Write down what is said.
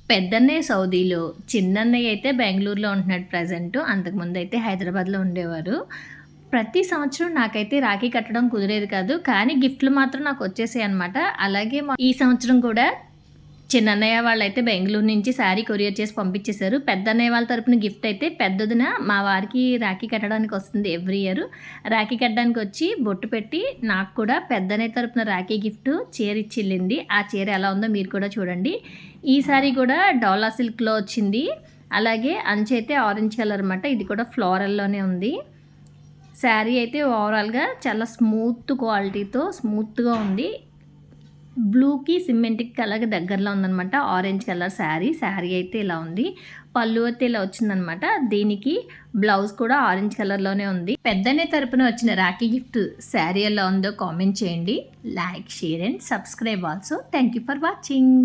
పెద్దన్నయ్య సౌదీలో, చిన్నన్నయ్య అయితే బెంగుళూరులో ఉంటున్నాడు ప్రెజెంటు. అంతకుముందయితే హైదరాబాద్‌లో ఉండేవారు. ప్రతి సంవత్సరం నాకైతే రాఖీ కట్టడం కుదిరేది కాదు. కానీ గిఫ్ట్‌లు మాత్రం నాకొచ్చేసాయనమాట. అలాగే ఈ సంవత్సరం కూడా చిన్నన్నయ్య వాళ్ళైతే బెంగుళూరు నుంచి శారీ కొరియర్ చేసి పంపించేశారు. పెద్దన్నయ్య వాళ్ళ తరపున గిఫ్ట్ అయితే పెద్దొదిన మా వారికి రాఖీ కట్టడానికి వస్తుంది ఎవ్రీ ఇయర్. రాఖీ కట్టడానికి వచ్చి బొట్టు పెట్టి నాకు కూడా పెద్దన్నయ్య తరపున రాఖీ గిఫ్ట్ చీర ఇచ్చెళ్ళింది. ఆ చీర ఎలా ఉందో మీరు కూడా చూడండి. ఈ సారీ కూడా డోలా సిల్క్‌లో వచ్చింది. అలాగే అంచు అయితే ఆరెంజ్ కలర్ అనమాట. ఇది కూడా ఫ్లోరల్‌లోనే ఉంది. శారీ అయితే ఓవరాల్‌గా చాలా స్మూత్ క్వాలిటీతో స్మూత్‌గా ఉంది. బ్లూకి సిమెంట్‌కి అలాగే దగ్గరలో ఉందనమాట. Orange colour sari. శారీ అయితే ఇలా ఉంది. పళ్ళు అయితే ఇలా వచ్చిందనమాట. దీనికి బ్లౌజ్ కూడా ఆరెంజ్ కలర్‌లోనే ఉంది. పెద్దన్నయ్య తరపున వచ్చిన రాఖీ గిఫ్ట్ శారీ ఎలా ఉందో కామెంట్ చేయండి. Like, share and subscribe also. Thank you for watching.